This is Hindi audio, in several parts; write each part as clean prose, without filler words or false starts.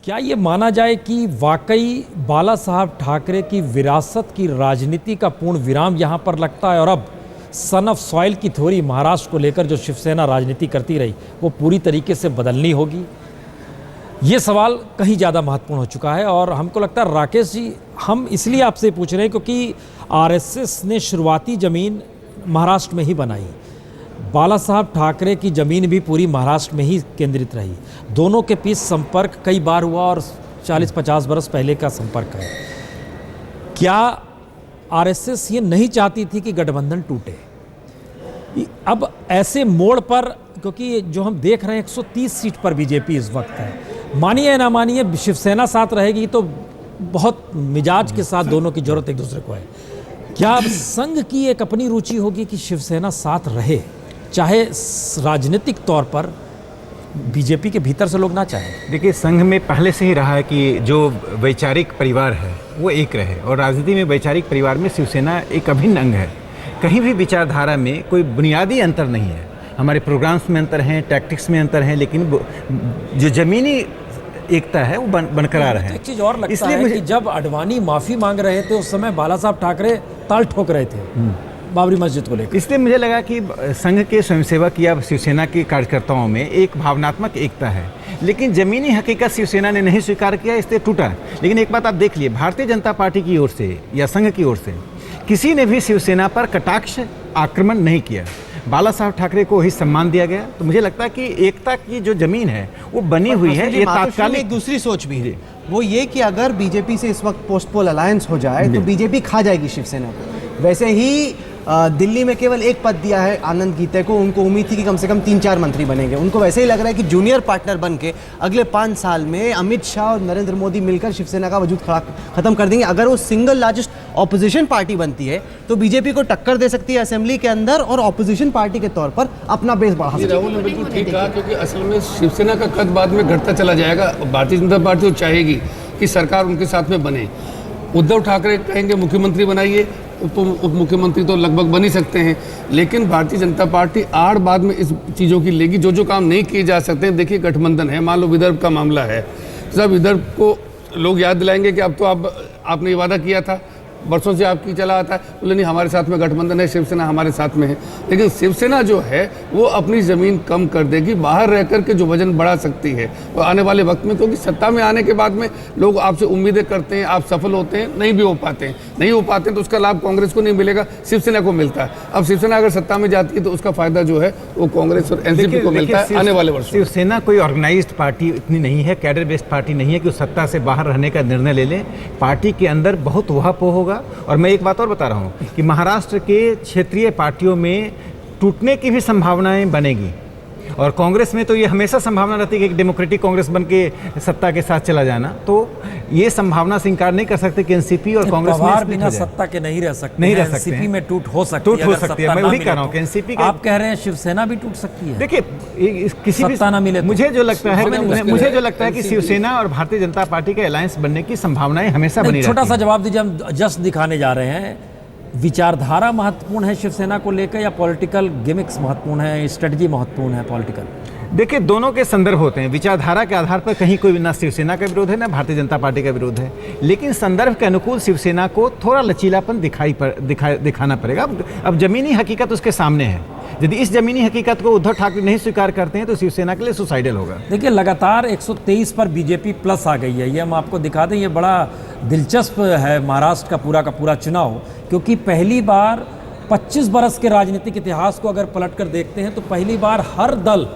क्या ये माना जाए कि वाकई बाला साहब ठाकरे की विरासत की राजनीति का पूर्ण विराम यहाँ पर लगता है और अब सन ऑफ सॉइल की थ्योरी महाराष्ट्र को लेकर जो शिवसेना राजनीति करती रही वो पूरी तरीके से बदलनी होगी? ये सवाल कहीं ज़्यादा महत्वपूर्ण हो चुका है और हमको लगता है राकेश जी, हम इसलिए आपसे पूछ रहे हैं क्योंकि आरएसएस ने शुरुआती ज़मीन महाराष्ट्र में ही बनाई, बाला साहब ठाकरे की ज़मीन भी पूरी महाराष्ट्र में ही केंद्रित रही, दोनों के बीच संपर्क कई बार हुआ और 40-50 बरस पहले का संपर्क है। क्या आरएसएस ये नहीं चाहती थी कि गठबंधन टूटे? अब ऐसे मोड़ पर, क्योंकि जो हम देख रहे हैं 130 सीट पर बीजेपी इस वक्त है, मानिए या ना मानिए शिवसेना साथ रहेगी तो बहुत मिजाज के साथ दोनों की जरूरत एक दूसरे को है। क्या अब संघ की एक अपनी रुचि होगी कि शिवसेना साथ रहे, चाहे राजनीतिक तौर पर बीजेपी के भीतर से लोग ना चाहें? देखिए, संघ में पहले से ही रहा है कि जो वैचारिक परिवार है वो एक रहे और राजनीति में वैचारिक परिवार में शिवसेना एक अभिन्न अंग है। कहीं भी विचारधारा में कोई बुनियादी अंतर नहीं है। हमारे प्रोग्राम्स में अंतर हैं, टैक्टिक्स में अंतर हैं, लेकिन जो ज़मीनी एकता है वो बरकरार है। एक चीज़ और लगता है कि जब अडवाणी माफ़ी मांग रहे थे उस समय बाला साहब ठाकरे ताल ठोक रहे थे बाबरी मस्जिद को लेकर। इसलिए मुझे लगा कि संघ के स्वयंसेवक या शिवसेना के कार्यकर्ताओं में एक भावनात्मक एकता है, लेकिन ज़मीनी हकीकत शिवसेना ने नहीं स्वीकार किया, इसलिए टूटा। लेकिन एक बात आप देख लिए, भारतीय जनता पार्टी की ओर से या संघ की ओर से किसी ने भी शिवसेना पर कटाक्ष आक्रमण नहीं किया। बाला साहब ठाकरे को ही सम्मान दिया गया। तो मुझे लगता है कि एकता की जो जमीन है वो बनी हुई है। ये तात्कालिक एक दूसरी सोच भी है, वो ये कि अगर बीजेपी से इस वक्त पोस्ट पोल अलायंस हो जाए तो बीजेपी खा जाएगी शिवसेना को। वैसे ही दिल्ली में केवल एक पद दिया है आनंद गीते को, उनको उम्मीद थी कि कम से कम 3-4 मंत्री बनेंगे। उनको वैसे ही लग रहा है कि जूनियर पार्टनर बन के अगले 5 साल में अमित शाह और नरेंद्र मोदी मिलकर शिवसेना का वजूद खत्म कर देंगे। अगर वो सिंगल लार्जेस्ट ऑपोजिशन पार्टी बनती है तो बीजेपी को टक्कर दे सकती है असेंबली के अंदर और ऑपोजिशन पार्टी के तौर पर अपना बेस बढ़ा सकती है। राहुल ने बिल्कुल ठीक कहा, क्योंकि असल में शिवसेना का कद बाद में घटता चला जाएगा। भारतीय जनता पार्टी तो चाहेगी कि सरकार उनके साथ में बने। उद्धव ठाकरे कहेंगे मुख्यमंत्री बनाइए, उप मुख्यमंत्री तो लगभग बन ही सकते हैं, लेकिन भारतीय जनता पार्टी आड़ बाद में इस चीज़ों की लेगी जो काम नहीं किए जा सकते। देखिए, गठबंधन है, मान लो विदर्भ का मामला है, सब विदर्भ को लोग याद दिलाएंगे कि अब तो आपने ये वादा किया था, बरसों से आपकी चला आता है, बोले नहीं हमारे साथ में गठबंधन है, शिवसेना हमारे साथ में है। लेकिन शिवसेना जो है वो अपनी ज़मीन कम कर देगी, बाहर रह कर के जो वजन बढ़ा सकती है वो आने वाले वक्त में, क्योंकि सत्ता में आने के बाद में लोग आपसे उम्मीदें करते हैं, आप सफल होते हैं, नहीं भी हो पाते हैं तो उसका लाभ कांग्रेस को नहीं मिलेगा, शिवसेना को मिलता है। अब शिवसेना अगर सत्ता में जाती है तो उसका फायदा जो है वो कांग्रेस और एनसीपी को मिलता है आने वाले वर्षों। शिवसेना कोई ऑर्गेनाइज्ड पार्टी इतनी नहीं है, कैडर बेस्ड पार्टी नहीं है कि सत्ता से बाहर रहने का निर्णय ले ले। पार्टी के अंदर बहुत उहापोह होगा। और मैं एक बात और बता रहा हूँ कि महाराष्ट्र के क्षेत्रीय पार्टियों में टूटने की भी संभावनाएं बनेगी और कांग्रेस में तो ये हमेशा संभावना रहती है कि डेमोक्रेटिक कांग्रेस बन के सत्ता के साथ चला जाना। तो ये संभावना से इंकार नहीं कर सकते कि एनसीपी और कांग्रेस में बिना सत्ता के नहीं रह सकते, एनसीपी में टूट हो सकती है। मैं वही कह रहा हूँ कि एनसीपी आप कह रहे हैं शिवसेना भी टूट सकती है। देखिए, किसी भी सत्ता ना मिले, मुझे जो लगता है कि शिवसेना और भारतीय जनता पार्टी के अलायंस बनने की संभावनाएं हमेशा बनी रहती हैं। छोटा सा जवाब दीजिए, हम जस्ट दिखाने जा रहे हैं। विचारधारा महत्वपूर्ण है शिवसेना को लेकर या पॉलिटिकल गिमिक्स महत्वपूर्ण है, स्ट्रेटजी महत्वपूर्ण है पॉलिटिकल? देखिए, दोनों के संदर्भ होते हैं। विचारधारा के आधार पर कहीं कोई ना शिवसेना का विरोध है ना भारतीय जनता पार्टी का विरोध है, लेकिन संदर्भ के अनुकूल शिवसेना को थोड़ा लचीलापन दिखाना पड़ेगा। अब जमीनी हकीकत उसके सामने है। यदि इस जमीनी हकीकत को उद्धव ठाकरे नहीं स्वीकार करते हैं तो शिवसेना के लिए सुसाइडल होगा। देखिए, लगातार 123 पर बीजेपी प्लस आ गई है। ये हम आपको दिखा दें, ये बड़ा दिलचस्प है महाराष्ट्र का पूरा चुनाव, क्योंकि पहली बार 25 बरस के राजनीतिक इतिहास को अगर पलट कर देखते हैं तो पहली बार हर दल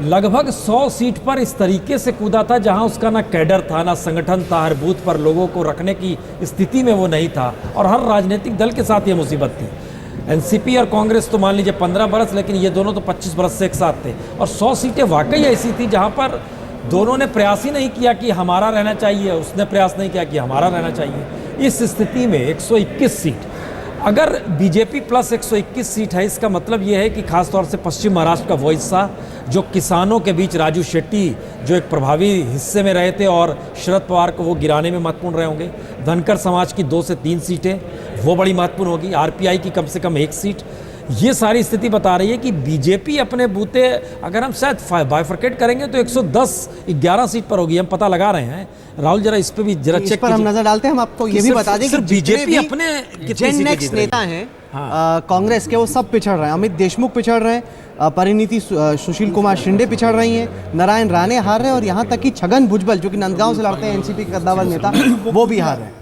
लगभग 100 सीट पर इस तरीके से कूदा था जहां उसका ना कैडर था, ना संगठन था, हर बूथ पर लोगों को रखने की स्थिति में वो नहीं था और हर राजनीतिक दल के साथ ये मुसीबत थी। एनसीपी और कांग्रेस तो मान लीजिए 15 बरस, लेकिन ये दोनों तो 25 बरस से एक साथ थे और 100 सीटें वाकई ऐसी थी जहां पर दोनों ने प्रयास ही नहीं किया कि हमारा रहना चाहिए, उसने प्रयास नहीं किया कि हमारा रहना चाहिए। इस स्थिति में 121 सीट, अगर बीजेपी प्लस 121 सीट है, इसका मतलब ये है कि खासतौर से पश्चिम महाराष्ट्र का वो हिस्सा जो किसानों के बीच राजू शेट्टी जो एक प्रभावी हिस्से में रहे थे और शरद पवार को वो गिराने में महत्वपूर्ण रहे होंगे, धनकर समाज की 2 से 3 सीटें वो बड़ी महत्वपूर्ण होगी, आरपीआई की कम से कम 1 सीट, ये सारी स्थिति बता रही है कि बीजेपी अपने बूते, अगर हम शायद बाइफरकेट करेंगे तो 110-11 सीट पर होगी, हम पता लगा रहे हैं। राहुल जरा इस पे भी जरा इस चेक पर हम नजर डालते हैं। हम आपको ये भी बता दें कि बीजेपी अपने जेन नेक्स्ट नेता हैं कांग्रेस के, वो सब पिछड़ रहे हैं। अमित देशमुख पिछड़ रहे हैं, परिणीति सुशील कुमार शिंदे पिछड़ रही हैं, नारायण राणे हार रहे हैं, और यहाँ तक कि छगन भुजबल जो कि नंदगांव से लड़ते हैं, एनसीपी के कद्दावर नेता, वो भी हार रहे हैं।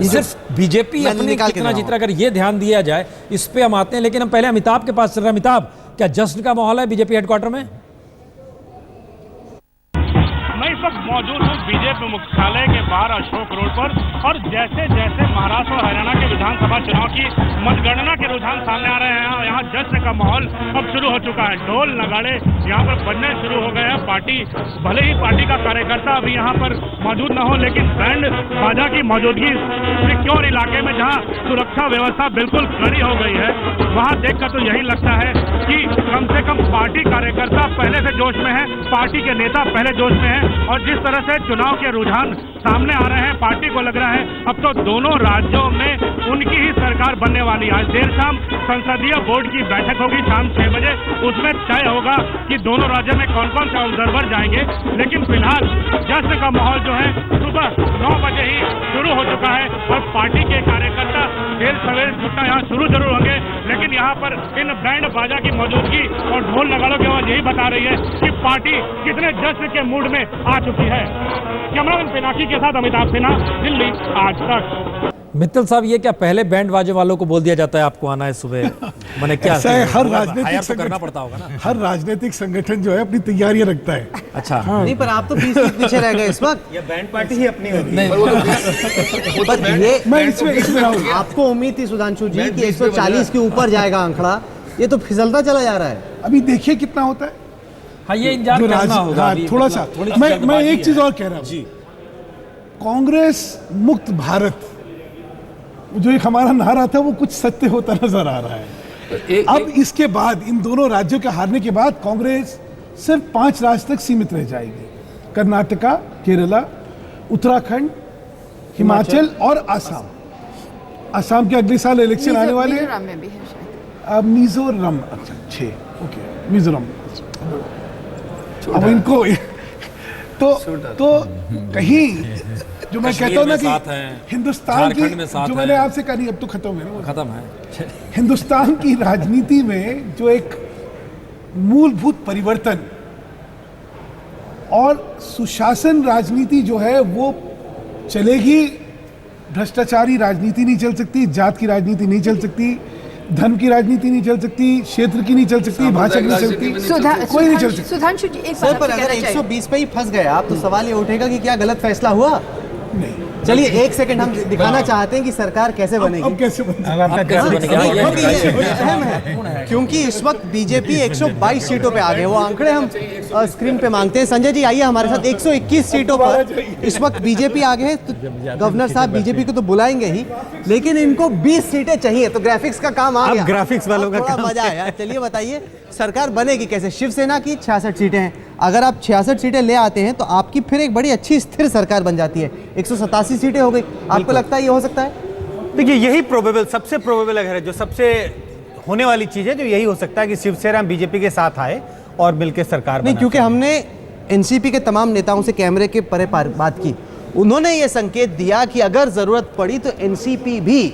सिर्फ बीजेपी अपने कितना जीत रहा, अगर ये ध्यान दिया जाए, इस पे हम आते हैं। लेकिन हम पहले अमिताभ के पास चल रहे हैं। अमिताभ, क्या जश्न का माहौल है बीजेपी हेडक्वार्टर में? मैं इस वक्त मौजूद हूँ बीजेपी मुख्यालय के बाहर अशोक रोड पर, और जैसे जैसे महाराष्ट्र और हरियाणा के विधानसभा चुनाव की मतगणना के रुझान सामने आ रहे हैं, यहाँ जश्न का माहौल अब शुरू हो चुका है। ढोल नगाड़े यहाँ पर बजने शुरू हो गए हैं। पार्टी, भले ही पार्टी का कार्यकर्ता अभी यहाँ पर मौजूद न हो, लेकिन बैंड बाजा की मौजूदगी सिक्योर इलाके में, जहाँ सुरक्षा व्यवस्था बिल्कुल कड़ी हो गई है, वहाँ देखकर तो यही लगता है कि कम से कम पार्टी कार्यकर्ता पहले से जोश में है, पार्टी के नेता पहले जोश में है। और जिस तरह से चुनाव के रुझान सामने आ रहे हैं, पार्टी को लग रहा है अब तो दोनों राज्यों में उनकी ही सरकार बनने वाली है। आज देर शाम संसदीय बोर्ड की बैठक होगी शाम 6 बजे, उसमें तय होगा कि दोनों राज्यों में कौन कौन से ऑब्जर्वर जाएंगे। लेकिन फिलहाल जश्न का माहौल जो है सुबह 9 बजे ही शुरू हो चुका है, और पार्टी के कार्यकर्ता देर सवेरे जुटना यहाँ शुरू जरूर होंगे, लेकिन यहाँ पर इन बैंड बाजा की मौजूदगी और ढोल नगाड़ों की आवाज यही बता रही है कि पार्टी कितने जश्न के मूड में आ चुकी है। कैमरामैन पिनाकी के साथ अमिताभ सिन्हा, दिल्ली, आज तक। मित्तल साहब, ये क्या पहले बैंड बाजे वालों को बोल दिया जाता है आपको आना है सुबह? मैंने क्या ऐसा है, हर हायर राजनीतिक तो करना पड़ता होगा ना। हर राजनीतिक संगठन जो है अपनी तैयारियां रखता है। अच्छा, नहीं, पर आप तो 20 फीट पीछे रह गए इस वक्त। ये बैंड पार्टी ही अपनी होती है। पर ये मैं इसमें रहूंगा। आपको उम्मीद थी सुधांशु जी कि 140 के ऊपर जाएगा आंकड़ा, ये तो फिसलता चला जा रहा है। अभी देखिए कितना होता है। हाँ, ये इंतजार जो करना होगा हाँ, अभी, थोड़ा मतलब सा थोड़ी मैं जल्दबाजी एक है। चीज और कह रहा हूँ। कांग्रेस मुक्त भारत, जो एक हमारा नारा था, वो कुछ सत्य होता नजर आ रहा है। अब इसके बाद, इन दोनों राज्यों के हारने के बाद, कांग्रेस सिर्फ 5 राज्य तक सीमित रह जाएगी। कर्नाटका, केरला, उत्तराखंड, हिमाचल और आसाम। आसाम के अगले साल इलेक्शन आने वाले हैं। मिजोरम में भी है शायद। अब मिजोरम, अच्छा 6, ओके, मिजोरम। अब इनको तो कहीं जो मैं कहता हूँ ना कि हिंदुस्तान की, जो मैंने आपसे कहा, नहीं अब तो खत्म है ना, खत्म है। हिंदुस्तान की राजनीति में जो एक मूलभूत परिवर्तन और सुशासन राजनीति जो है वो चलेगी। भ्रष्टाचारी राजनीति नहीं चल सकती, जात की राजनीति नहीं चल सकती, धर्म की राजनीति नहीं चल सकती, क्षेत्र की नहीं चल सकती, भाषा की नहीं चलती, कोई नहीं चल सकती। सुधांशु जी, एक सर, बात पर आपसे अगर कहना चाहिए। 120 पे ही फंस गए आप, तो सवाल ये उठेगा कि क्या गलत फैसला हुआ? नहीं। चलिए 1 सेकंड हम दिखाना चाहते हैं कि सरकार कैसे बनेगी। अब कैसे बनेगी? क्योंकि ये अहम है, क्योंकि इस वक्त बीजेपी 122 सीटों पे आ गए। वो आंकड़े हम स्क्रीन पे मांगते हैं। संजय जी आइए हमारे साथ। 121 सीटों पर इस वक्त बीजेपी आ गए। तो गवर्नर साहब बीजेपी को तो बुलाएंगे ही, लेकिन इनको 20 सीटें चाहिए। तो ग्राफिक्स का काम आ गया। अब ग्राफिक्स वालों का थोड़ा मजा आया। चलिए बताइए, सरकार बनेगी कैसे? शिवसेना की 66 सीटें हैं। अगर आप 66 सीटें ले आते हैं तो आपकी फिर एक बड़ी अच्छी स्थिर सरकार बन जाती है। 187 सीटें हो गई। आपको लगता है ये हो सकता है? देखिए, यही प्रोबेबल, सबसे प्रोबेबल अगर है, जो सबसे होने वाली चीज है, जो यही हो सकता है कि शिवसेना बीजेपी के साथ आए और मिलकर सरकार नहीं, बनाए। क्योंकि हमने एनसीपी के तमाम नेताओं से कैमरे के परे बात की। उन्होंने ये संकेत दिया कि अगर जरूरत पड़ी तो एनसीपी भी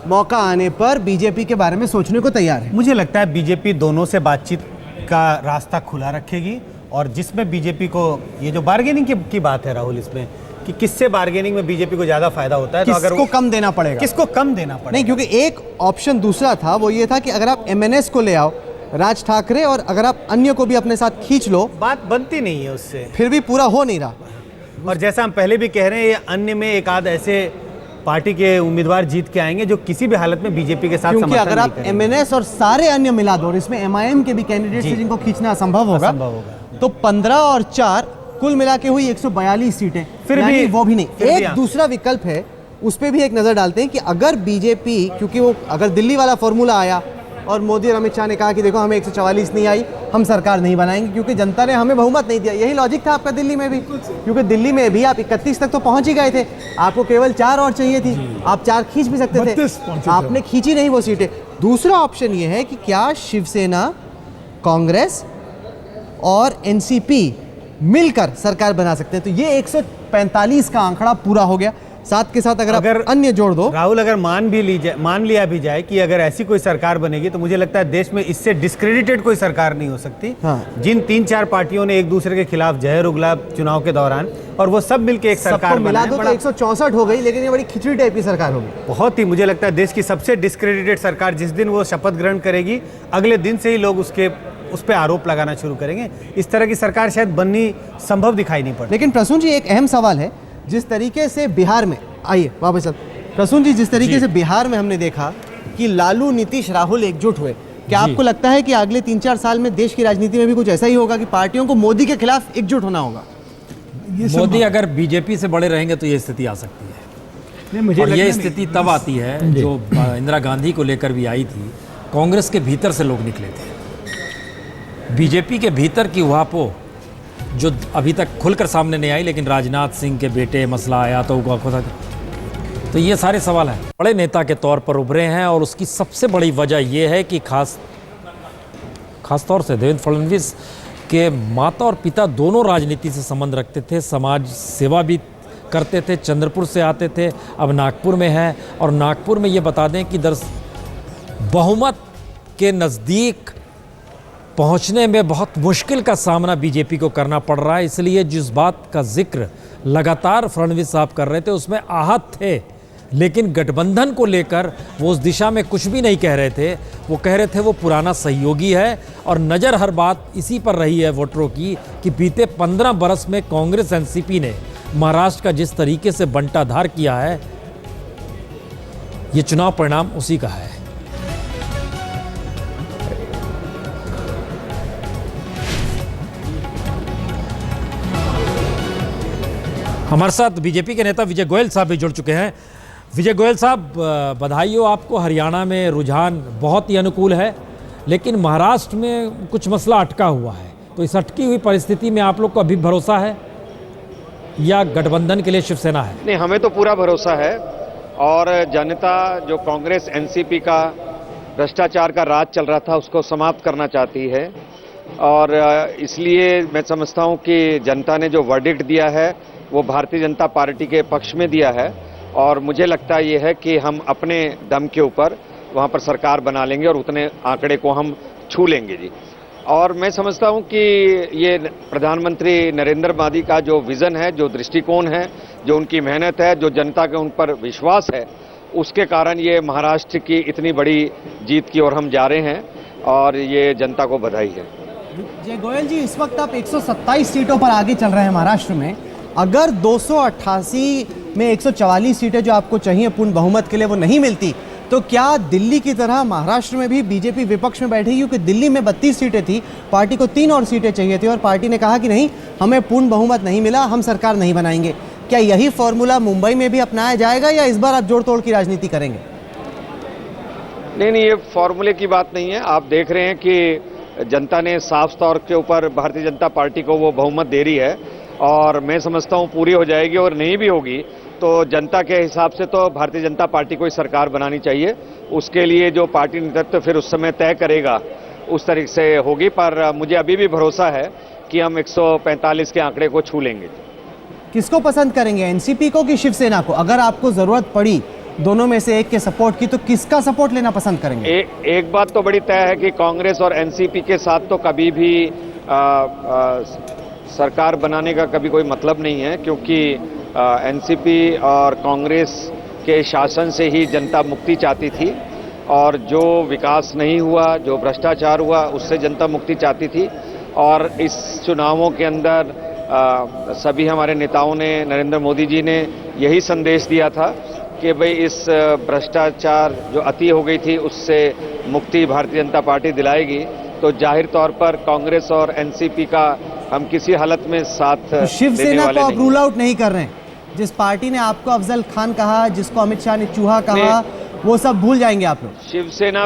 मौका आने पर बीजेपी के बारे में सोचने को तैयार है। मुझे लगता है बीजेपी दोनों से बातचीत का रास्ता खुला रखेगी, और जिसमें बीजेपी को, ये जो बार्गेनिंग की बात है राहुल, इसमें कि किससे बार्गेनिंग में बीजेपी को ज्यादा फायदा होता है, तो अगर किसको कम देना पड़ेगा, किसको कम देना पड़ेगा। नहीं, क्योंकि एक ऑप्शन दूसरा था, वो ये था कि अगर आप एमएनएस को ले आओ, राज ठाकरे, और अगर आप अन्य को भी अपने साथ खींच लो, बात बनती नहीं है उससे, फिर भी पूरा हो नहीं रहा। और जैसा हम पहले भी कह रहे हैं, ये अन्य में एक आध ऐसे पार्टी के उम्मीदवार जीत के आएंगे जो किसी भी हालत में बीजेपी के साथ क्योंकि समर्थन अगर नहीं आप करेंगे। एमएनएस और सारे अन्य मिला दो, और इसमें एमआईएम के भी कैंडिडेट से जिनको खींचना असंभव होगा, तो 15 और 4 कुल मिला के हुई 142 सीटें। फिर यानी भी वो भी नहीं। फिर भी एक हाँ। दूसरा विकल्प है, उस पर भी एक नजर डालते हैं कि अगर बीजेपी, क्योंकि वो अगर दिल्ली वाला फॉर्मूला आया और मोदी और अमित शाह ने कहा कि देखो हमें 144 नहीं आई, हम सरकार नहीं बनाएंगे क्योंकि जनता ने हमें बहुमत नहीं दिया। यही लॉजिक था आपका दिल्ली में भी, क्योंकि दिल्ली में भी आप 31 तक तो पहुंच ही गए थे, आपको केवल 4 और चाहिए थी। आप 4 खींच भी सकते थे, आपने खींची नहीं वो सीटें। दूसरा ऑप्शन ये है कि क्या शिवसेना, कांग्रेस और एनसीपी मिलकर सरकार बना सकते हैं। तो ये 145 का आंकड़ा पूरा हो गया। साथ के साथ अगर अन्य जोड़ दो राहुल, अगर मान लिया भी जाए कि अगर ऐसी कोई सरकार बनेगी तो मुझे लगता है देश में इससे डिस्क्रेडिटेड कोई सरकार नहीं हो सकती। हाँ। जिन 3-4 पार्टियों ने एक दूसरे के खिलाफ जहर उगला चुनाव के दौरान, और वो सब मिलकर एक सरकार मिला दो तो 164 हो गई, लेकिन ये बड़ी खिचड़ी टाइप की सरकार होगी। बहुत ही, मुझे लगता है देश की सबसे डिस्क्रेडिटेड सरकार जिस दिन वो शपथ ग्रहण करेगी, अगले दिन से ही लोग उस पर आरोप लगाना शुरू करेंगे। इस तरह की सरकार शायद बननी संभव दिखाई नहीं पड़ती। लेकिन प्रसून जी, एक अहम सवाल है, जिस तरीके से बिहार में, आइए वापस अब प्रसून जी, जिस तरीके से बिहार में हमने देखा कि लालू, नीतीश, राहुल एकजुट हुए, क्या आपको लगता है कि अगले 3-4 साल में देश की राजनीति में भी कुछ ऐसा ही होगा कि पार्टियों को मोदी के खिलाफ एकजुट होना होगा? मोदी अगर बीजेपी से बड़े रहेंगे तो ये स्थिति आ सकती है। और ये स्थिति तब आती है जो इंदिरा गांधी को लेकर भी आई थी। कांग्रेस के भीतर से लोग निकले थे, बीजेपी के भीतर की उहापोह जो अभी तक खुलकर सामने नहीं आई, लेकिन राजनाथ सिंह के बेटे मसला आया तो ये सारे सवाल हैं। बड़े नेता के तौर पर उभरे हैं और उसकी सबसे बड़ी वजह ये है कि खास तौर से देवेंद्र फडणवीस के माता और पिता दोनों राजनीति से संबंध रखते थे, समाज सेवा भी करते थे, चंद्रपुर से आते थे, अब नागपुर में है। और नागपुर में ये बता दें कि बहुमत के नज़दीक पहुंचने में बहुत मुश्किल का सामना बीजेपी को करना पड़ रहा है। इसलिए जिस बात का जिक्र लगातार फडणवीस साहब कर रहे थे उसमें आहत थे, लेकिन गठबंधन को लेकर वो उस दिशा में कुछ भी नहीं कह रहे थे। वो कह रहे थे वो पुराना सहयोगी है, और नज़र हर बात इसी पर रही है वोटरों की कि बीते 15 बरस में कांग्रेस एनसीपी ने महाराष्ट्र का जिस तरीके से बंटाधार किया है, ये चुनाव परिणाम उसी का है। हमारे साथ बीजेपी के नेता विजय गोयल साहब भी जुड़ चुके हैं। विजय गोयल साहब, बधाई हो आपको। हरियाणा में रुझान बहुत ही अनुकूल है, लेकिन महाराष्ट्र में कुछ मसला अटका हुआ है। तो इस अटकी हुई परिस्थिति में आप लोग को अभी भरोसा है या गठबंधन के लिए शिवसेना है? नहीं, हमें तो पूरा भरोसा है, और जनता जो कांग्रेस एनसीपी का भ्रष्टाचार का राज चल रहा था उसको समाप्त करना चाहती है। और इसलिए मैं समझता हूं कि जनता ने जो वर्डिक्ट दिया है वो भारतीय जनता पार्टी के पक्ष में दिया है, और मुझे लगता ये है कि हम अपने दम के ऊपर वहाँ पर सरकार बना लेंगे और उतने आंकड़े को हम छू लेंगे जी। और मैं समझता हूँ कि ये प्रधानमंत्री नरेंद्र मोदी का जो विज़न है, जो दृष्टिकोण है, जो उनकी मेहनत है, जो जनता के उन पर विश्वास है, उसके कारण ये महाराष्ट्र की इतनी बड़ी जीत की ओर हम जा रहे हैं, और ये जनता को बधाई है। जय गोयल जी, इस वक्त आप 127 सीटों पर आगे चल रहे हैं महाराष्ट्र में। अगर 288 में 144 सीटें जो आपको चाहिए पूर्ण बहुमत के लिए वो नहीं मिलती, तो क्या दिल्ली की तरह महाराष्ट्र में भी बीजेपी विपक्ष में बैठेगी? क्योंकि दिल्ली में 32 सीटें थी, पार्टी को 3 और सीटें चाहिए थी, और पार्टी ने कहा कि नहीं, हमें पूर्ण बहुमत नहीं मिला, हम सरकार नहीं बनाएंगे। क्या यही फॉर्मूला मुंबई में भी अपनाया जाएगा, या इस बार आप जोड़ तोड़ की राजनीति करेंगे? नहीं, ये फॉर्मूले की बात नहीं है। आप देख रहे हैं कि जनता ने साफ तौर के ऊपर भारतीय जनता पार्टी को वो बहुमत दे रही है, और मैं समझता हूँ पूरी हो जाएगी। और नहीं भी होगी तो जनता के हिसाब से तो भारतीय जनता पार्टी को ही सरकार बनानी चाहिए। उसके लिए जो पार्टी नेतृत्व फिर उस समय तय करेगा उस तरीके से होगी। पर मुझे अभी भी भरोसा है कि हम 145 के आंकड़े को छू लेंगे। किसको पसंद करेंगे, एनसीपी को कि शिवसेना को? अगर आपको जरूरत पड़ी दोनों में से एक के सपोर्ट की, तो किसका सपोर्ट लेना पसंद करेंगे? एक बात तो बड़ी तय है कि कांग्रेस और एनसीपी के साथ तो कभी भी सरकार बनाने का कभी कोई मतलब नहीं है, क्योंकि एनसीपी और कांग्रेस के शासन से ही जनता मुक्ति चाहती थी, और जो विकास नहीं हुआ, जो भ्रष्टाचार हुआ, उससे जनता मुक्ति चाहती थी। और इस चुनावों के अंदर सभी हमारे नेताओं ने, नरेंद्र मोदी जी ने यही संदेश दिया था कि भाई इस भ्रष्टाचार जो अति हो गई थी उससे मुक्ति भारतीय जनता पार्टी दिलाएगी। तो जाहिर तौर पर कांग्रेस और एनसीपी का हम किसी हालत में साथ तो शिवसेना को आप रूल आउट नहीं कर रहे हैं? जिस पार्टी ने आपको अफजल खान कहा, जिसको अमित शाह ने चूहा कहा, वो सब भूल जाएंगे आप लोग? शिवसेना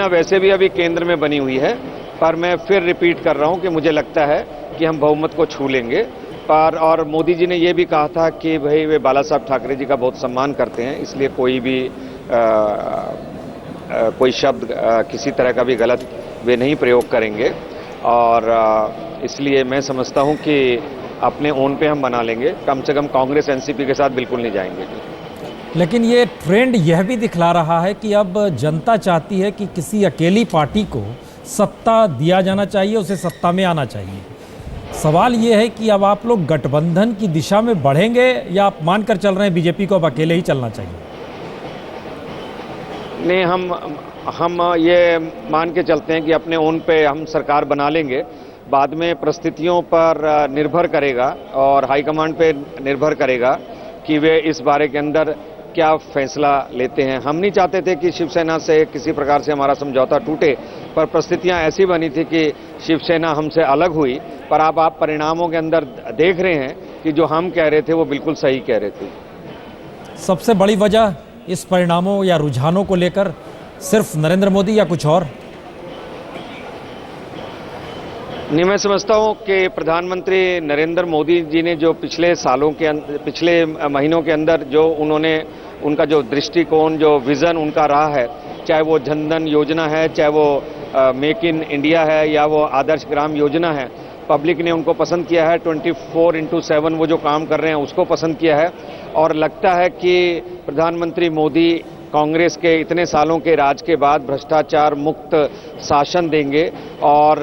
वैसे भी अभी केंद्र में बनी हुई है, पर मैं फिर रिपीट कर रहा हूं कि मुझे लगता है कि हम बहुमत को छू लेंगे। पर और मोदी जी ने ये भी कहा था कि भाई वे बाला साहब ठाकरे जी का बहुत सम्मान करते हैं, इसलिए कोई भी कोई शब्द किसी तरह का भी गलत वे नहीं प्रयोग करेंगे और इसलिए मैं समझता हूं कि अपने ओन पे हम बना लेंगे, कम से कम कांग्रेस एनसीपी के साथ बिल्कुल नहीं जाएंगे। लेकिन ये ट्रेंड यह भी दिखला रहा है कि अब जनता चाहती है कि किसी अकेली पार्टी को सत्ता दिया जाना चाहिए, उसे सत्ता में आना चाहिए। सवाल ये है कि अब आप लोग गठबंधन की दिशा में बढ़ेंगे या आप मानकर चल रहे हैं बीजेपी को अब अकेले ही चलना चाहिए? नहीं, हम ये मान के चलते हैं कि अपने ओन पे हम सरकार बना लेंगे। बाद में परिस्थितियों पर निर्भर करेगा और हाईकमांड पे निर्भर करेगा कि वे इस बारे के अंदर क्या फैसला लेते हैं। हम नहीं चाहते थे कि शिवसेना से किसी प्रकार से हमारा समझौता टूटे, पर परिस्थितियां ऐसी बनी थी कि शिवसेना हमसे अलग हुई। पर अब आप परिणामों के अंदर देख रहे हैं कि जो हम कह रहे थे वो बिल्कुल सही कह रहे थे। सबसे बड़ी वजह इस परिणामों या रुझानों को लेकर सिर्फ नरेंद्र मोदी या कुछ और? नहीं, मैं समझता हूं कि प्रधानमंत्री नरेंद्र मोदी जी ने जो पिछले महीनों के अंदर जो उनका जो दृष्टिकोण, जो विजन उनका रहा है, चाहे वो जनधन योजना है, चाहे वो मेक इन इंडिया है या वो आदर्श ग्राम योजना है, पब्लिक ने उनको पसंद किया है। 24/7 वो जो काम कर रहे हैं उसको पसंद किया है और लगता है कि प्रधानमंत्री मोदी कांग्रेस के इतने सालों के राज के बाद भ्रष्टाचार मुक्त शासन देंगे और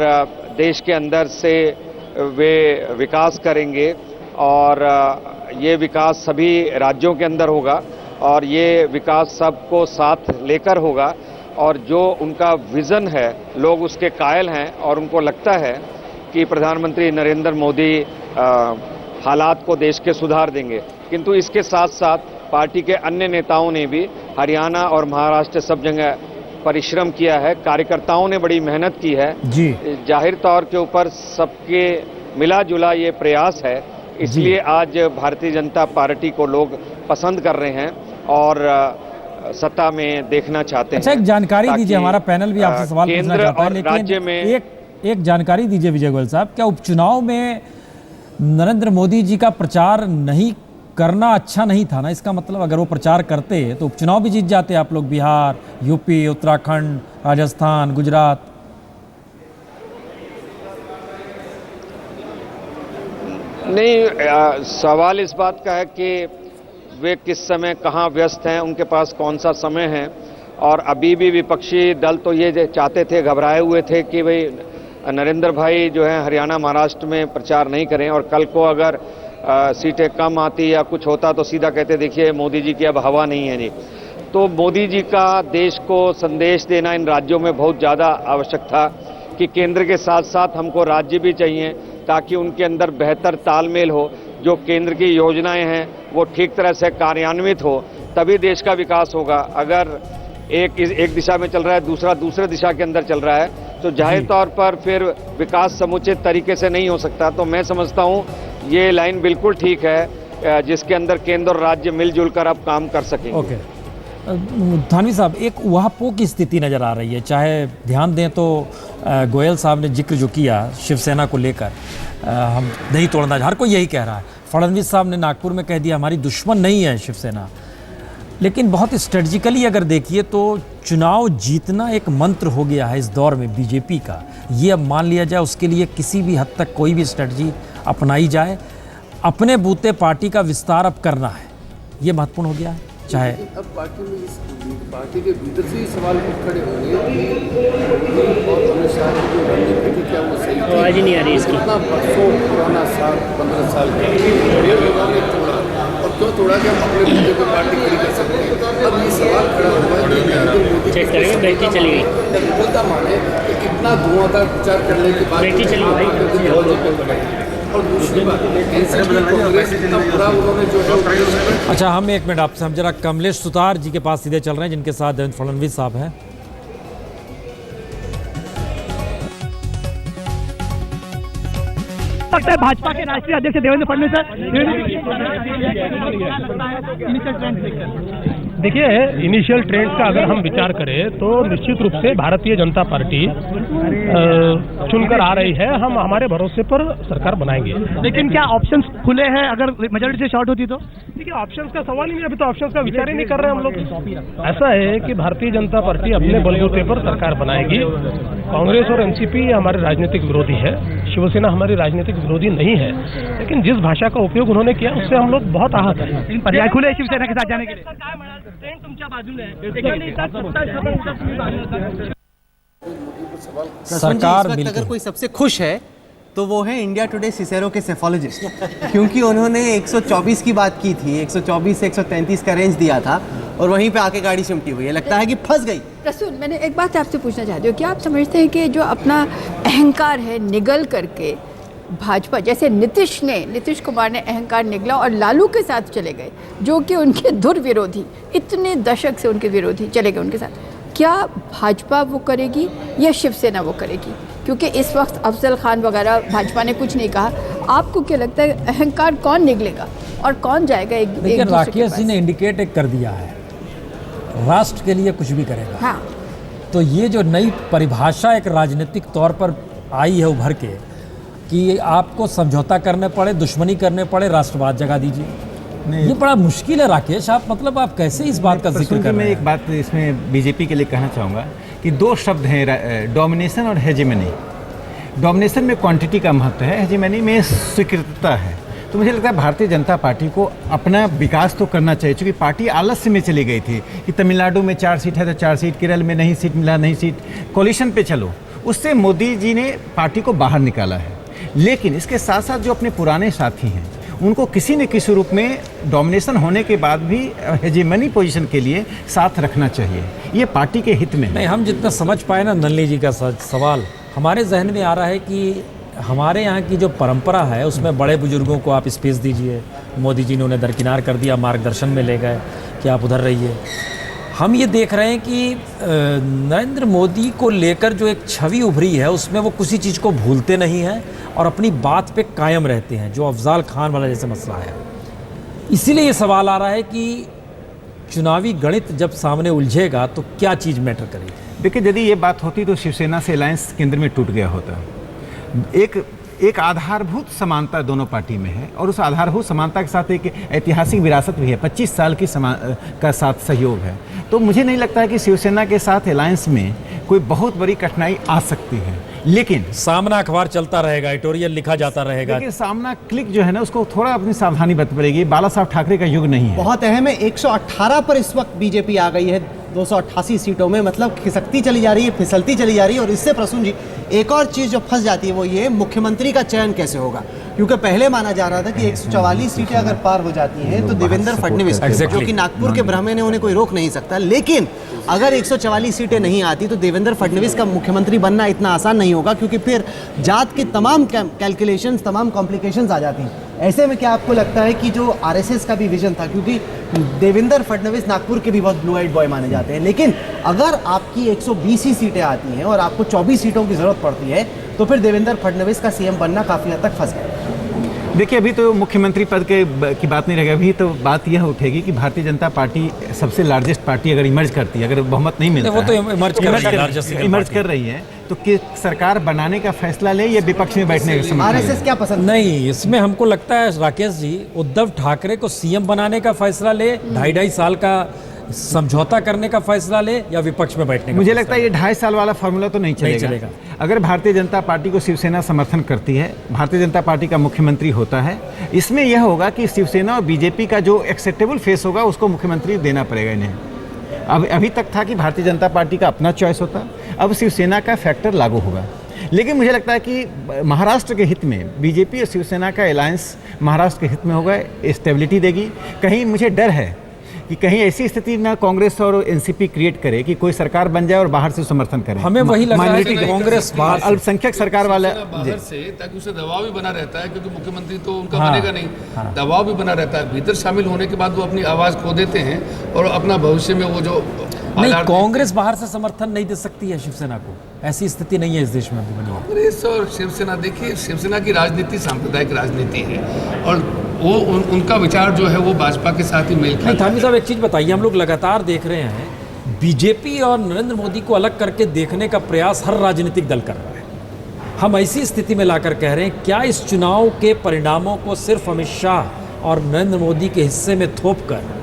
देश के अंदर से वे विकास करेंगे और ये विकास सभी राज्यों के अंदर होगा और ये विकास सबको साथ लेकर होगा और जो उनका विजन है लोग उसके कायल हैं और उनको लगता है कि प्रधानमंत्री नरेंद्र मोदी हालात को देश के सुधार देंगे। किंतु इसके साथ साथ पार्टी के अन्य नेताओं ने भी हरियाणा और महाराष्ट्र सब जगह परिश्रम किया है, कार्यकर्ताओं ने बड़ी मेहनत की है जी। जाहिर तौर के ऊपर सबके मिला जुला ये प्रयास है, इसलिए आज भारतीय जनता पार्टी को लोग पसंद कर रहे हैं और सत्ता में देखना चाहते हैं। अच्छा, एक जानकारी दीजिए, हमारा पैनल भी आपसे सवाल पूछना चाहता है, लेकिन राज्य में एक जानकारी दीजिए विजय गोयल साहब, क्या उपचुनाव में नरेंद्र मोदी जी का प्रचार नहीं करना अच्छा नहीं था ना? इसका मतलब अगर वो प्रचार करते तो उपचुनाव भी जीत जाते आप लोग, बिहार, यूपी, उत्तराखंड, राजस्थान, गुजरात। नहीं, सवाल इस बात का है कि वे किस समय कहां व्यस्त हैं, उनके पास कौन सा समय है। और अभी भी विपक्षी दल तो ये चाहते थे, घबराए हुए थे कि भाई नरेंद्र भाई जो है हरियाणा महाराष्ट्र में प्रचार नहीं करें और कल को अगर सीटें कम आती या कुछ होता तो सीधा कहते देखिए मोदी जी की अब हवा नहीं है। नहीं, तो मोदी जी का देश को संदेश देना इन राज्यों में बहुत ज़्यादा आवश्यक था कि केंद्र के साथ साथ हमको राज्य भी चाहिए ताकि उनके अंदर बेहतर तालमेल हो, जो केंद्र की योजनाएं हैं वो ठीक तरह से कार्यान्वित हो, तभी देश का विकास होगा। अगर एक दिशा में चल रहा है, दूसरा दूसरे दिशा के अंदर चल रहा है, तो जाहिर तौर पर फिर विकास समुचित तरीके से नहीं हो सकता। तो मैं समझता हूँ ये लाइन बिल्कुल ठीक है जिसके अंदर केंद्र और राज्य मिलजुल कर अब काम कर सकेंगे। ओके, थानवी साहब, एक उहापोह की स्थिति नज़र आ रही है। चाहे ध्यान दें तो गोयल साहब ने जिक्र जो किया शिवसेना को लेकर, हम नहीं तोड़ना, हर कोई यही कह रहा है। फडणवीस साहब ने नागपुर में कह दिया हमारी दुश्मन नहीं है शिवसेना। लेकिन बहुत स्ट्रेटजिकली अगर देखिए तो चुनाव जीतना एक मंत्र हो गया है इस दौर में बीजेपी का। ये अब मान लिया जाए उसके लिए किसी भी हद तक कोई भी स्ट्रेटजी अपनाई जाए, अपने बूते पार्टी का विस्तार अब करना है, ये महत्वपूर्ण हो गया है। चाहे अब पार्टी के भीतर से ही सवाल खड़े होंगे कि और अमित शाह की जो रणनीति क्या वो सही थी? आज नहीं आ रही इसकी। इतना बरसों पुराना 15 साल डेढ़ लोगों ने तोड़ा और क्यों तोड़ा कि हम अपने मुद्दे पर पार्टी खड़ी कर सकते हैं। अब ये सवाल खड़ा हुआ है कि चेक करेंगे, बैटरी चली गई, बोलता माने कि कितना धुआंधार प्रचार करने के बाद बैटरी चली गई। और दूसरी बात कांग्रेस इतना बुरा उन्होंने जो है। अच्छा, हम एक मिनट आपसे, हम जरा कमलेश सुतार जी के पास सीधे चल रहे हैं जिनके साथ देवेंद्र फडणवीस साहब हैं। लगता है भाजपा के राष्ट्रीय अध्यक्ष देवेंद्र फडणवीस देखिए, इनिशियल ट्रेंड्स का अगर हम विचार करें तो निश्चित रूप से भारतीय जनता पार्टी चुनकर आ रही है। हम हमारे भरोसे पर सरकार बनाएंगे। लेकिन क्या ऑप्शंस खुले हैं अगर मेजॉरिटी से शॉर्ट होती तो? देखिए ऑप्शंस का सवाल ही नहीं, अभी तो ऑप्शंस का विचार ही नहीं कर रहे हम लोग। ऐसा है कि भारतीय जनता पार्टी अपने बलबूते पर सरकार बनाएगी। कांग्रेस और एनसीपी हमारे राजनीतिक विरोधी है, शिवसेना हमारी राजनीतिक विरोधी नहीं है, लेकिन जिस भाषा का उपयोग उन्होंने किया उससे हम लोग बहुत आहत हैं। पर्याय खुले शिवसेना के साथ जाने के लिए। सरकार अगर कोई सबसे खुश है तो वो है इंडिया टुडे सिसेरो के सेफोलॉजिस्ट, क्योंकि उन्होंने 124 की बात की थी, 124 से 133 का रेंज दिया था और वहीं पे आके गाड़ी सिमटी हुई है। लगता है कि फंस गई। प्रसून, मैंने एक बात आपसे पूछना चाहती हूँ, क्या आप समझते हैं कि जो अपना अहंकार है निगल करके भाजपा, जैसे नीतीश कुमार ने अहंकार निगला और लालू के साथ चले गए, जो कि उनके धुर विरोधी, इतने दशक से उनके विरोधी चले गए उनके साथ, क्या भाजपा वो करेगी या शिवसेना वो करेगी? क्योंकि इस वक्त अफजल खान वगैरह भाजपा ने कुछ नहीं कहा। आपको क्या लगता है अहंकार कौन निगलेगा और कौन जाएगा एक दूसरे के पास? राकेश जी ने इंडिकेट एक कर दिया है, राष्ट्र के लिए कुछ भी करेगा। हाँ, तो ये जो नई परिभाषा एक राजनीतिक तौर पर आई है उभर के कि आपको समझौता करने पड़े, दुश्मनी करने पड़े, राष्ट्रवाद जगा दीजिए, ये बड़ा मुश्किल है राकेश। आप मतलब आप कैसे इस बात का जिक्र कर रहे हैं? मैं एक बात इसमें बीजेपी के लिए कहना चाहूँगा कि दो शब्द हैं, डोमिनेशन और हेजेमनी। डोमिनेशन में क्वांटिटी का महत्व है, हेजेमनी में स्वीकृतता है। तो मुझे लगता है भारतीय जनता पार्टी को अपना विकास तो करना चाहिए, क्योंकि पार्टी आलस्य में चली गई थी कि तमिलनाडु में 4 सीट है तो 4 सीट, केरल में नहीं सीट मिला, नहीं सीट, कोलिशन पे चलो। उससे मोदी जी ने पार्टी को बाहर निकाला है। लेकिन इसके साथ साथ जो अपने पुराने साथी हैं उनको किसी न किसी रूप में डोमिनेशन होने के बाद भी हेजेमनी पोजीशन के लिए साथ रखना चाहिए, ये पार्टी के हित में है। नहीं, हम जितना समझ पाए ना नलिनी जी का सवाल, हमारे जहन में आ रहा है कि हमारे यहाँ की जो परंपरा है उसमें बड़े बुजुर्गों को आप स्पेस दीजिए। मोदी जी ने उन्हें दरकिनार कर दिया, मार्गदर्शन में ले गए कि आप उधर रहिए। हम ये देख रहे हैं कि नरेंद्र मोदी को लेकर जो एक छवि उभरी है उसमें वो किसी चीज़ को भूलते नहीं हैं और अपनी बात पे कायम रहते हैं, जो अफजाल खान वाला जैसे मसला है। इसीलिए ये सवाल आ रहा है कि चुनावी गणित जब सामने उलझेगा तो क्या चीज़ मैटर करेगी। देखिए, यदि ये बात होती तो शिवसेना से अलायंस केंद्र में टूट गया होता। एक आधारभूत समानता दोनों पार्टी में है और उस आधारभूत समानता के साथ एक ऐतिहासिक विरासत भी है, 25 साल की का साथ सहयोग है। तो मुझे नहीं लगता है कि शिवसेना के साथ अलायंस में कोई बहुत बड़ी कठिनाई आ सकती है। लेकिन सामना अखबार चलता रहेगा, एडिटोरियल लिखा जाता रहेगा। लेकिन सामना क्लिक जो है ना उसको थोड़ा अपनी सावधानी बरतनी पड़ेगी। बाला साहब ठाकरे का युग नहीं है। बहुत अहम है, 118 पर इस वक्त बीजेपी आ गई है 288 सीटों में, मतलब खिसकती चली जा रही है, फिसलती चली जा रही है। और इससे प्रसून जी एक और चीज़ जो फंस जाती है वो ये, मुख्यमंत्री का चयन कैसे होगा? क्योंकि पहले माना जा रहा था कि 144 सीटें अगर पार हो जाती हैं तो देवेंद्र फडणवीस, जो कि नागपुर के ब्राह्मण हैं, उन्हें कोई रोक नहीं सकता। लेकिन अगर 144 सीटें नहीं आती तो देवेंद्र फडणवीस का मुख्यमंत्री बनना इतना आसान नहीं होगा, क्योंकि फिर जात के तमाम कैलकुलेशंस, तमाम कॉम्प्लिकेशंस आ जाती हैं। ऐसे में क्या आपको लगता है कि जो आरएसएस का भी विजन था, क्योंकि देवेंद्र फडणवीस नागपुर के भी बहुत ब्लू आइड बॉय माने जाते हैं, लेकिन अगर आपकी 120 ही सीटें आती हैं और आपको 24 सीटों की ज़रूरत पड़ती है तो फिर देवेंद्र फडणवीस का सीएम बनना काफ़ी हद तक फंस गया। देखिए, अभी तो मुख्यमंत्री पद की बात नहीं रहेगी। अभी तो बात यह उठेगी कि भारतीय जनता पार्टी सबसे लार्जेस्ट पार्टी अगर इमर्ज करती है, अगर बहुमत नहीं मिलता, वो तो इमर्ज कर रही है, तो कि सरकार बनाने का फैसला ले या विपक्ष में बैठने का? आरएसएस क्या पसंद? नहीं, इसमें हमको लगता है राकेश जी, उद्धव ठाकरे को सीएम बनाने का फैसला ले, 2.5 साल का समझौता करने का फैसला ले, या विपक्ष में बैठने का? मुझे लगता है ये 2.5 साल वाला फॉर्मूला तो नहीं चलेगा। अगर भारतीय जनता पार्टी को शिवसेना समर्थन करती है, भारतीय जनता पार्टी का मुख्यमंत्री होता है, इसमें यह होगा कि शिवसेना और बीजेपी का जो एक्सेप्टेबल फेस होगा उसको मुख्यमंत्री देना पड़ेगा इन्हें। अब अभी तक था कि भारतीय जनता पार्टी का अपना चॉइस होता, अब शिवसेना का फैक्टर लागू होगा। लेकिन मुझे लगता है कि महाराष्ट्र के हित में बीजेपी और शिवसेना का अलायंस महाराष्ट्र के हित में होगा, स्टेबिलिटी देगी। कहीं मुझे डर है कि कहीं ऐसी स्थिति ना कांग्रेस और एनसीपी क्रिएट करे कि कोई सरकार बन जाए और बाहर से समर्थन करे। हमें वही लग रहा है कि कांग्रेस अल्पसंख्यक सरकार वाला बाहर से, ताकि उसे दबाव भी बना रहता है, क्योंकि मुख्यमंत्री तो उनका बनेगा नहीं, दबाव भी बना रहता है। भीतर शामिल होने के बाद वो अपनी आवाज़ खो देते हैं और अपना भविष्य में वो जो नहीं, कांग्रेस बाहर से समर्थन नहीं दे सकती है शिवसेना को, ऐसी स्थिति नहीं है इस देश में अभी बनी। कांग्रेस और शिवसेना, देखिए शिवसेना की राजनीति सांप्रदायिक राजनीति है और वो उनका विचार जो है वो भाजपा के साथ ही मेल खाता है। थामी साहब, एक चीज़ बताइए, हम लोग लगातार देख रहे हैं बीजेपी और नरेंद्र मोदी को अलग करके देखने का प्रयास हर राजनीतिक दल कर रहा है। हम ऐसी स्थिति में लाकर कह रहे हैं, क्या इस चुनाव के परिणामों को सिर्फ अमित शाह और नरेंद्र मोदी के हिस्से में थोपकर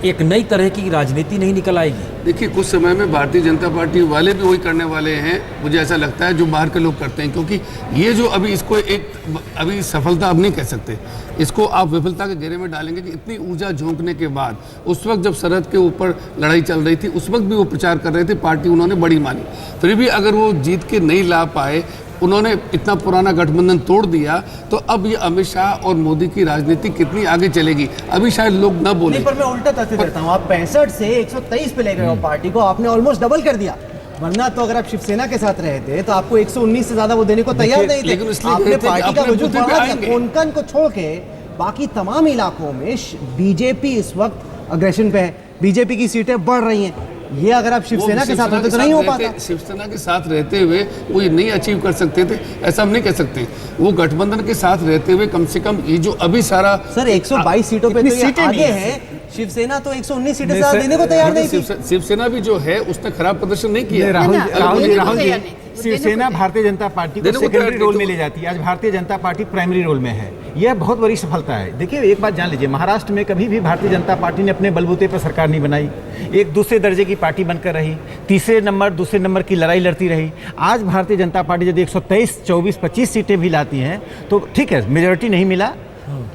एक नई तरह की राजनीति नहीं निकल आएगी? देखिए, कुछ समय में भारतीय जनता पार्टी वाले भी वही करने वाले हैं, मुझे ऐसा लगता है, जो बाहर के लोग करते हैं। क्योंकि ये जो अभी इसको एक अभी सफलता अब नहीं कह सकते, इसको आप विफलता के घेरे में डालेंगे कि इतनी ऊर्जा झोंकने के बाद उस वक्त जब सरहद के ऊपर लड़ाई चल रही थी उस वक्त भी वो प्रचार कर रहे थे, पार्टी उन्होंने बड़ी मानी, फिर भी अगर वो जीत के नहीं ला पाए, उन्होंने इतना पुराना गठबंधन तोड़ दिया, तो अब ये अमित शाह और मोदी की राजनीति कितनी आगे चलेगी अभी शायद लोग न बोले। नहीं, पर मैं उल्टा तथ्य देता हूँ, आप 65 से 123 पे ले गए हो पार्टी को, आपने ऑलमोस्ट डबल कर दिया। वरना तो अगर आप शिवसेना के साथ रहे थे तो आपको 119 से ज्यादा वो देने को तैयार नहीं थे, लेकिन इसलिए आपने कहते हैं पार्टी कि का अपने वजूद बूथे पे बढ़ा दिया। आएंगे। कोंकण को छोड़ के बाकी तमाम इलाकों में बीजेपी इस वक्त अग्रेशन पे है, बीजेपी की सीटें बढ़ रही हैं। ये अगर आप शिवसेना के साथ होते तो नहीं हो पाता। शिवसेना के साथ रहते हुए वो ये नहीं अचीव कर सकते थे, ऐसा हम नहीं कह सकते। वो गठबंधन के साथ रहते हुए कम से कम ये जो अभी सारा सर 122 सीटों पे तो ये आगे है, शिवसेना तो 119 सीटें ज्यादा देने को तैयार नहीं थी। शिवसेना भी जो है उसने खराब प्रदर्शन नहीं किया। राहुल जी, शिवसेना भारतीय जनता पार्टी को सेकेंडरी रोल में ले जाती है, आज Bharatiya Janata party primary role में है। यह बहुत बड़ी सफलता है। देखिए, एक बात जान लीजिए, महाराष्ट्र में कभी भी भारतीय जनता पार्टी ने अपने बलबूते पर सरकार नहीं बनाई, एक दूसरे दर्जे की पार्टी बनकर रही, तीसरे नंबर दूसरे नंबर की लड़ाई लड़ती रही। आज भारतीय जनता पार्टी यदि 123, 24, 25 सीटें भी लाती हैं तो ठीक है, मेजोरिटी नहीं मिला,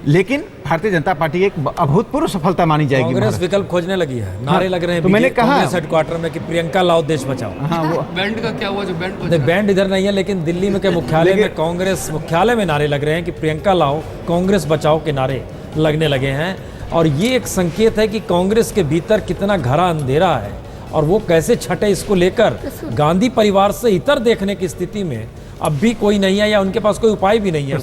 लेकिन भारतीय जनता पार्टी एक अभूतपूर्व सफलता मानी जाएगी। कांग्रेस विकल्प खोजने लगी है, नारे लग रहे हैं तो मैंने कहा हेडक्वार्टर में कि प्रियंका लाओ देश बचाओ। हाँ, वो बैंड का क्या हुआ जो बैंड इधर नहीं है, लेकिन दिल्ली में के मुख्यालय में, कांग्रेस मुख्यालय में नारे लग रहे हैं कि प्रियंका लाओ, कांग्रेस बचाओ के नारे लगने लगे हैं। और ये एक संकेत है कि कांग्रेस के भीतर कितना घरा अंधेरा है और वो कैसे छटे, इसको लेकर गांधी परिवार से इतर देखने की स्थिति में अब भी कोई नहीं है या उनके पास कोई उपाय भी नहीं है।